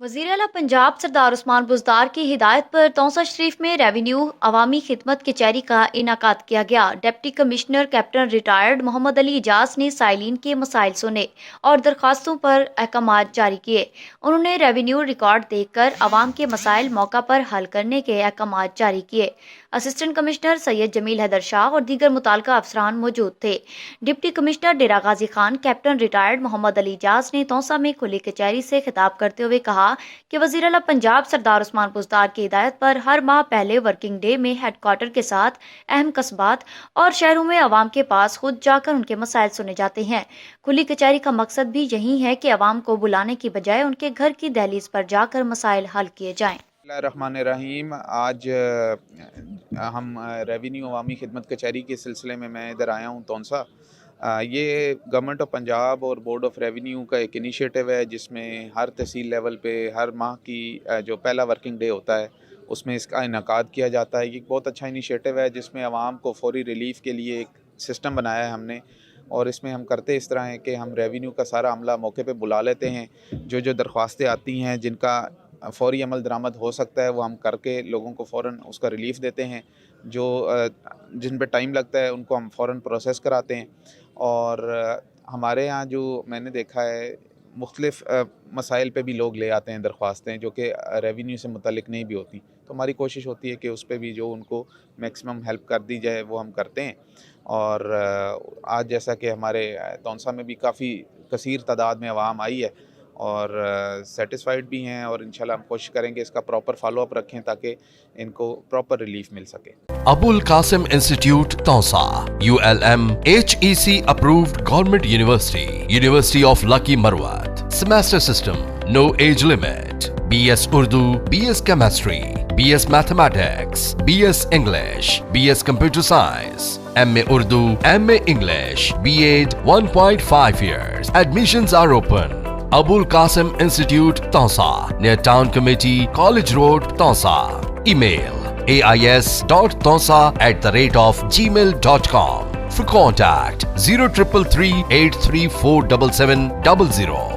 वज़ीर आला पंजाब सरदार उस्मान बुज़दार की हिदायत पर तौसा शरीफ में रेवेन्यू अवामी खिदमत कचहरी का इनाकाद किया गया। Deputy commissioner captain retired Mohammad Ali Ijaz ने साइलिन के मसाइल सुने और दरख्वास्तों पर अहकामात जारी किए। उन्होंने रेवेन्यू रिकॉर्ड देखकर अवाम के मसाइल मौका पर हल करने के अहकामात जारी किए। असिस्टेंट कमिश्नर सैयद जमील हैदर शाह और दीगर मुताल्लिका अफसरान मौजूद थे। डिप्टी कमिश्नर डेरा गाजी खान कैप्टन रिटायर्ड मोहम्मद अली इजाज ने तौसा में खुली कचहरी से खिताब करते हुए कहा कि वज़ीर आला पंजाब सरदार उस्मान बुज़दार की हिदायत पर हर माह पहले वर्किंग डे में हेडक्वार्टर के साथ अहम कस्बात और शहरों में अवाम के पास खुद जाकर उनके मसाइल सुने जाते हैं। खुली कचहरी का मकसद भी यही है कि अवाम को बुलाने की बजाय उनके घर की दहलीज पर जाकर मसाइल हल किए जाएं। रहमान, आज हम रेवेन्यू अवामी खिदमत कचहरी के सिलसिले में मैं इधर आया हूँ तौसा। ये गवर्नमेंट ऑफ पंजाब और बोर्ड ऑफ रेवेन्यू का एक इनिशिएटिव है जिसमें हर तहसील लेवल पे हर माह की जो पहला वर्किंग डे होता है उसमें इसका इनकाद किया जाता है। ये बहुत अच्छा इनिशिएटिव है जिसमें आवाम को फौरी रिलीफ़ के लिए एक सिस्टम बनाया है हमने, और इसमें हम करते इस तरह है कि हम रेवेन्यू का सारा अमला मौके पे बुला लेते हैं। जो दरख्वास्तें आती हैं जिनका फ़ौरी अमल दरामद हो सकता है वो हम करके लोगों को फ़ौरन उसका रिलीफ़ देते हैं। जो जिन पे टाइम लगता है उनको हम फ़ौरन प्रोसेस कराते हैं। और हमारे यहाँ जो मैंने देखा है मुख्तलिफ़ मसाइल पे भी लोग ले आते हैं दरख्वास्तें जो कि रेवेन्यू से मुतल्लिक नहीं भी होती, तो हमारी कोशिश होती है कि उस पे भी जो उनको मैक्सिमम हेल्प कर दी जाए वो हम करते हैं। और आज जैसा कि हमारे तौसा में भी काफ़ी कसीर तादाद में आवाम आई है और सेटिस्फाइड भी हैं, और इंशाल्लाह हम कोशिश करेंगे इसका प्रॉपर फॉलो अप रखें ताकि इनको प्रॉपर रिलीफ मिल सके। Abul Qasim Institute, Tausa, ULM, HEC approved government university, University of Lucky Marwat. Semester system, no age limit. BS Urdu, BS Chemistry, BS Mathematics, BS English, BS Computer Science, MA Urdu, MA English, BEd 1.5 years. Admissions are open. Abul Qasim Institute, Tausa, near Town Committee, College Road, Tausa. Email ais.tausa@gmail.com. For contact 0333 8347700.